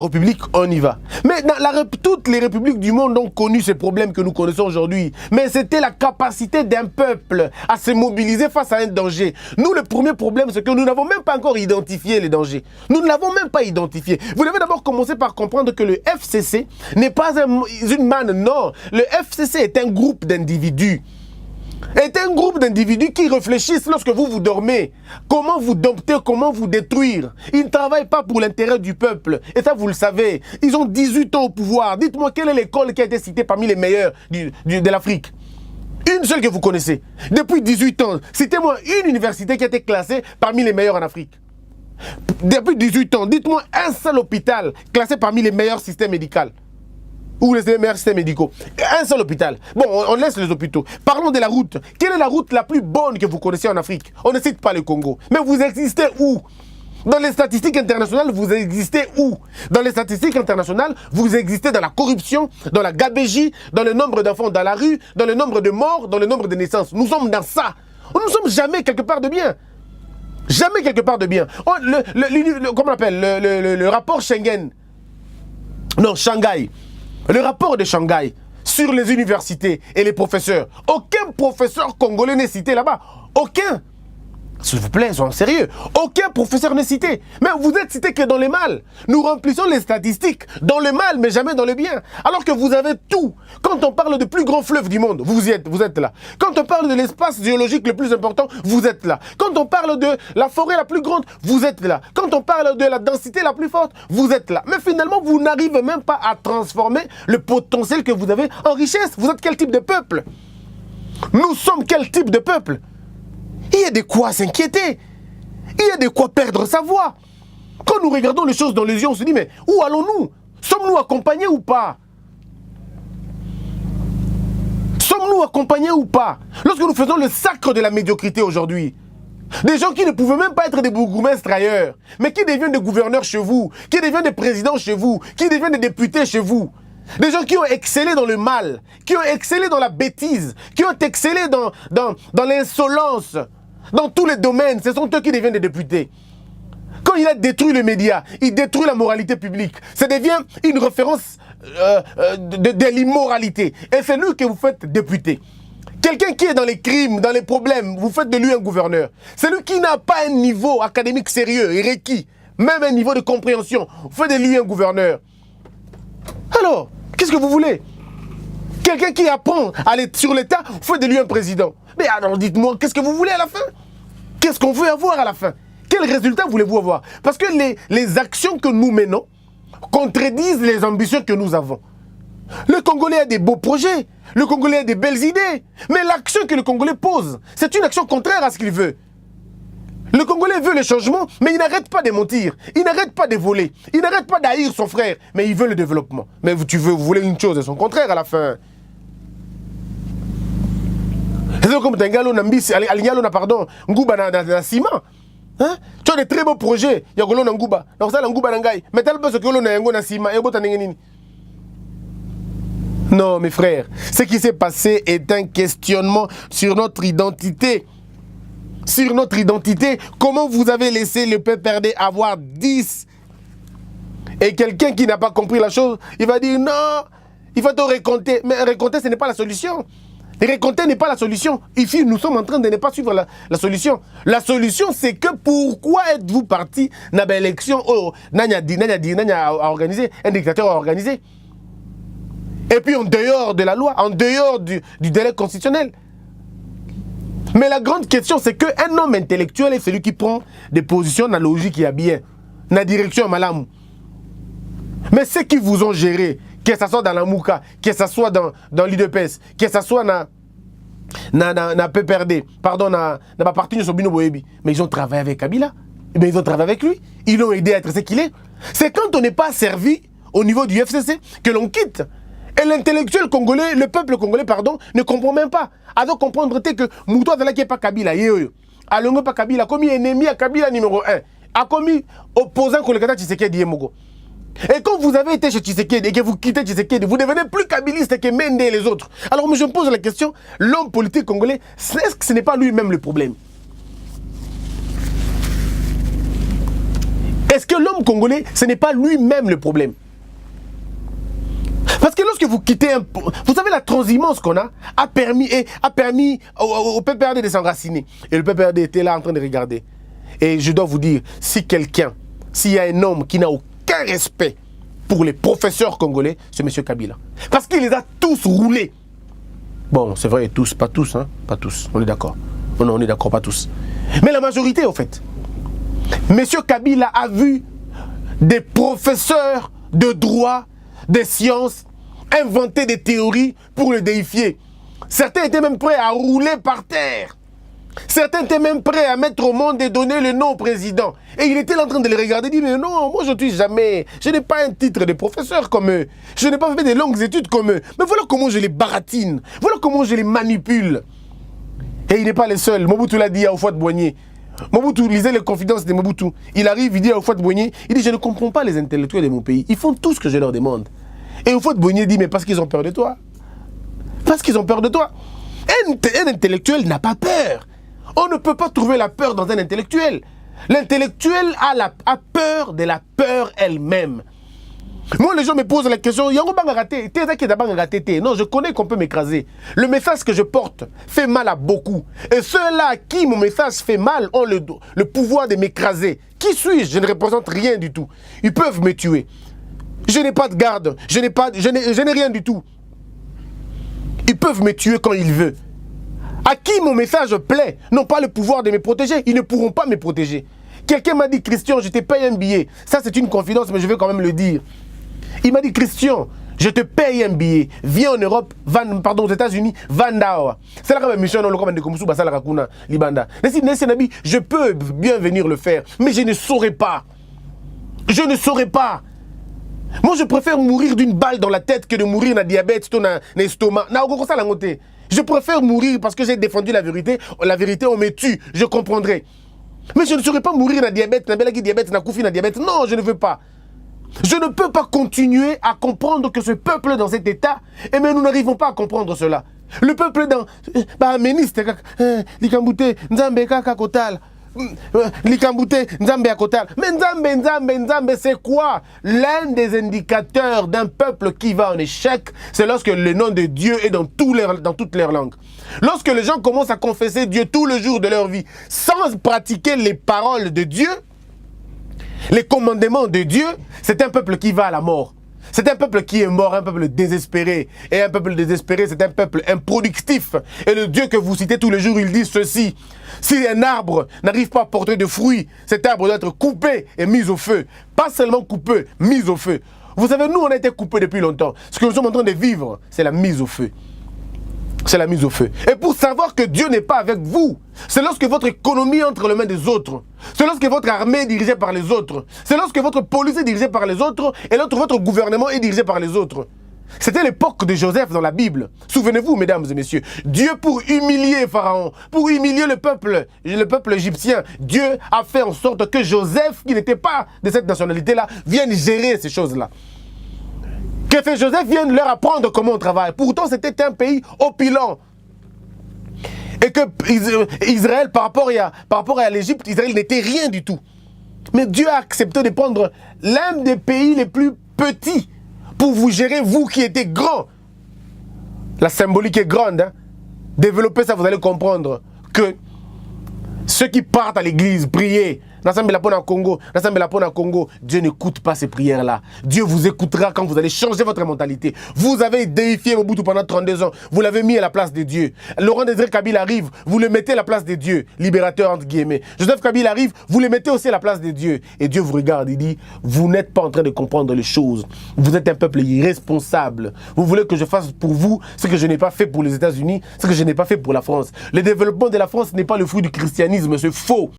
République, on y va. Mais toutes les républiques du monde ont connu ces problèmes que nous connaissons aujourd'hui. Mais c'était la capacité d'un peuple à se mobiliser face à un danger. Nous, le premier problème, c'est que nous n'avons même pas encore identifié les dangers. Nous ne l'avons même pas identifié. Vous devez d'abord commencer par comprendre que le FCC n'est pas une manne, non. Le FCC est un groupe d'individus. Est un groupe d'individus qui réfléchissent lorsque vous dormez. Comment vous dompter, comment vous détruire. Ils ne travaillent pas pour l'intérêt du peuple. Et ça, vous le savez. Ils ont 18 ans au pouvoir. Dites-moi, quelle est l'école qui a été citée parmi les meilleures de l'Afrique? Une seule que vous connaissez. Depuis 18 ans, citez-moi une université qui a été classée parmi les meilleures en Afrique. Depuis 18 ans, dites-moi un seul hôpital classé parmi les meilleurs systèmes médicaux. Ou les meilleurs systèmes médicaux. Un seul hôpital. Bon, on laisse les hôpitaux. Parlons de la route. Quelle est la route la plus bonne que vous connaissez en Afrique? On ne cite pas le Congo. Mais vous existez où? Dans les statistiques internationales, vous existez où? Dans les statistiques internationales, vous existez dans la corruption, dans la gabégie, dans le nombre d'enfants dans la rue, dans le nombre de morts, dans le nombre de naissances. Nous sommes dans ça. Nous ne sommes jamais quelque part de bien. Jamais quelque part de bien. Comment on appelle le rapport Schengen. Non, Shanghai. Le rapport de Shanghai sur les universités et les professeurs. Aucun professeur congolais n'est cité là-bas. Aucun. S'il vous plaît, soyons sérieux. Aucun professeur n'est cité. Mais vous êtes cité que dans le mal. Nous remplissons les statistiques dans le mal, mais jamais dans le bien. Alors que vous avez tout. Quand on parle de plus grand fleuve du monde, vous êtes là. Quand on parle de l'espace géologique le plus important, vous êtes là. Quand on parle de la forêt la plus grande, vous êtes là. Quand on parle de la densité la plus forte, vous êtes là. Mais finalement, vous n'arrivez même pas à transformer le potentiel que vous avez en richesse. Vous êtes quel type de peuple? Nous sommes quel type de peuple? Il y a de quoi s'inquiéter. Il y a de quoi perdre sa voix. Quand nous regardons les choses dans les yeux, on se dit, mais où allons-nous? Sommes-nous accompagnés ou pas? Sommes-nous accompagnés ou pas? Lorsque nous faisons le sacre de la médiocrité aujourd'hui, des gens qui ne pouvaient même pas être des bourgmestres ailleurs, mais qui deviennent des gouverneurs chez vous, qui deviennent des présidents chez vous, qui deviennent des députés chez vous. Des gens qui ont excellé dans le mal, qui ont excellé dans la bêtise, qui ont excellé dans l'insolence, dans tous les domaines. Ce sont eux qui deviennent des députés. Quand il a détruit les médias, il détruit la moralité publique. Ça devient une référence de l'immoralité. Et c'est lui que vous faites député. Quelqu'un qui est dans les crimes, dans les problèmes, vous faites de lui un gouverneur. C'est lui qui n'a pas un niveau académique sérieux et requis, même un niveau de compréhension. Vous faites de lui un gouverneur. Alors, qu'est-ce que vous voulez? Quelqu'un qui apprend à aller sur l'État, vous faites de lui un président. Mais alors dites-moi, qu'est-ce que vous voulez à la fin? Qu'est-ce qu'on veut avoir à la fin? Quel résultat voulez-vous avoir? Parce que les actions que nous menons contredisent les ambitions que nous avons. Le Congolais a des beaux projets, le Congolais a des belles idées, mais l'action que le Congolais pose, c'est une action contraire à ce qu'il veut. Le Congolais veut le changement, mais il n'arrête pas de mentir, il n'arrête pas de voler, il n'arrête pas d'haïr son frère, mais il veut le développement. Mais vous voulez une chose et son contraire à la fin. C'est comme Tengalo Nambisi, Alignalo na pardon, Ngouba na ciment. Hein? Tu as des très beaux projets, il y a Golo na Ngouba, donc ça Ngouba Nangai, mais tel peu ce que Golo na Yango na ciment, et Bota Nengenini. Non, mes frères, ce qui s'est passé est un questionnement sur notre identité. Sur notre identité, comment vous avez laissé le PPRD avoir 10? Et quelqu'un qui n'a pas compris la chose, il va dire non, il faut te récompter. Mais récompter, ce n'est pas la solution. Récompter n'est pas la solution. Ici, nous sommes en train de ne pas suivre la solution. La solution, c'est que pourquoi êtes-vous parti dans l'élection? Oh, Nanya a organisé, un dictateur a organisé. Et puis en dehors de la loi, en dehors du délai constitutionnel. Mais la grande question, c'est qu'un homme intellectuel est celui qui prend des positions dans la logique qui a bien, dans la direction malam. Mais ceux qui vous ont géré, que ce soit dans la Mouka, que ce soit dans l'IDPS, que ce soit dans PPRD, pardon, dans la partie de Sobino Boyebi, mais ils ont travaillé avec Kabila, mais ils ont travaillé avec lui, ils l'ont aidé à être ce qu'il est. C'est quand on n'est pas servi au niveau du FCC que l'on quitte. Et l'intellectuel congolais, le peuple congolais, pardon, ne comprend même pas. Alors comprendre que Moutoua Zalaki n'est pas Kabila, Alongo pas Kabila, a commis ennemi à Kabila numéro 1, a commis opposant Kolekata Tshisekedi Yemogo. Et quand vous avez été chez Tshisekedi et que vous quittez Tshisekedi, vous devenez plus kabiliste que Mende et les autres. Alors je me pose la question, l'homme politique congolais, est-ce que ce n'est pas lui-même le problème? Est-ce que l'homme congolais, ce n'est pas lui-même le problème? Parce que lorsque vous quittez vous savez, la transhumance qu'on a permis au PPRD de s'enraciner. Et le PPRD était là en train de regarder. Et je dois vous dire, s'il y a un homme qui n'a aucun respect pour les professeurs congolais, c'est M. Kabila. Parce qu'il les a tous roulés. Bon, c'est vrai, tous, pas tous, hein, pas tous, on est d'accord. Non, on est d'accord, pas tous. Mais la majorité, au fait. M. Kabila a vu des professeurs de droit, des sciences, inventer des théories pour le déifier. Certains étaient même prêts à rouler par terre. Certains étaient même prêts à mettre au monde et donner le nom au président. Et il était là en train de les regarder et dire, mais non, moi je n'ai pas un titre de professeur comme eux. Je n'ai pas fait des longues études comme eux. Mais voilà comment je les baratine. Voilà comment je les manipule. Et il n'est pas le seul. Mobutu l'a dit à Houphouët-Boigny. Mobutu lisait les confidences de Mobutu. Il arrive, il dit à Houphouët-Boigny, il dit, je ne comprends pas les intellectuels de mon pays. Ils font tout ce que je leur demande. Et Houphouët-Boigny dit, mais parce qu'ils ont peur de toi. Parce qu'ils ont peur de toi. Un intellectuel n'a pas peur. On ne peut pas trouver la peur dans un intellectuel. L'intellectuel a peur de la peur elle-même. Moi, les gens me posent la question, non, je connais qu'on peut m'écraser. Le message que je porte fait mal à beaucoup. Et ceux-là à qui mon message fait mal ont le pouvoir de m'écraser. Qui suis-je? Je ne représente rien du tout. Ils peuvent me tuer. Je n'ai pas de garde. Je n'ai rien du tout. Ils peuvent me tuer quand ils veulent. À qui mon message plaît, n'ont pas le pouvoir de me protéger. Ils ne pourront pas me protéger. Quelqu'un m'a dit, Christian, je te paye un billet. Ça, c'est une confidence, mais je vais quand même le dire. Il m'a dit, Christian, je te paye un billet. Viens en Europe, pardon, aux États-Unis, Vandawa. C'est la mission dans le combat de Komoussou, Basala Rakuna, Libanda. Je peux bien venir le faire, mais je ne saurais pas. Je ne saurais pas. Moi, je préfère mourir d'une balle dans la tête que de mourir d'un diabète, d'un estomac. Je préfère mourir parce que j'ai défendu la vérité. La vérité, on me tue. Je comprendrai. Mais je ne saurais pas mourir d'un diabète, d'un koufi, d'un diabète. Non, je ne veux pas. Je ne peux pas continuer à comprendre que ce peuple est dans cet état. Et mais nous n'arrivons pas à comprendre cela. Le peuple est dans... Ministre, Likambute, Nzambe, Kakakotal. Likambute, Nzambe Akotal. Mais Nzambe, c'est quoi? L'un des indicateurs d'un peuple qui va en échec, c'est lorsque le nom de Dieu est dans toutes leurs langues. Lorsque les gens commencent à confesser Dieu tous les jours de leur vie, sans pratiquer les paroles de Dieu, les commandements de Dieu, c'est un peuple qui va à la mort. C'est un peuple qui est mort, un peuple désespéré. Et un peuple désespéré, c'est un peuple improductif. Et le Dieu que vous citez tous les jours, il dit ceci. Si un arbre n'arrive pas à porter de fruits, cet arbre doit être coupé et mis au feu. Pas seulement coupé, mis au feu. Vous savez, nous, on a été coupés depuis longtemps. Ce que nous sommes en train de vivre, c'est la mise au feu. C'est la mise au feu. Et pour savoir que Dieu n'est pas avec vous, c'est lorsque votre économie entre les mains des autres. C'est lorsque votre armée est dirigée par les autres. C'est lorsque votre police est dirigée par les autres et votre gouvernement est dirigé par les autres. C'était l'époque de Joseph dans la Bible. Souvenez-vous, mesdames et messieurs, Dieu, pour humilier Pharaon, pour humilier le peuple égyptien, Dieu a fait en sorte que Joseph, qui n'était pas de cette nationalité-là, vienne gérer ces choses-là. Que fait Joseph vienne leur apprendre comment on travaille. Pourtant, c'était un pays opulent. Et que Israël, par rapport à l'Égypte, Israël n'était rien du tout. Mais Dieu a accepté de prendre l'un des pays les plus petits pour vous gérer, vous qui étiez grand. La symbolique est grande. Hein? Développez ça, vous allez comprendre que ceux qui partent à l'église, prier, Congo, Dieu n'écoute pas ces prières-là. Dieu vous écoutera quand vous allez changer votre mentalité. Vous avez déifié Mobutu pendant 32 ans. Vous l'avez mis à la place de Dieu. Laurent Désiré Kabila arrive, vous le mettez à la place de Dieu. Libérateur entre guillemets. Joseph Kabila arrive, vous le mettez aussi à la place de Dieu. Et Dieu vous regarde, il dit, vous n'êtes pas en train de comprendre les choses. Vous êtes un peuple irresponsable. Vous voulez que je fasse pour vous ce que je n'ai pas fait pour les États-Unis, ce que je n'ai pas fait pour la France. Le développement de la France n'est pas le fruit du christianisme, c'est faux.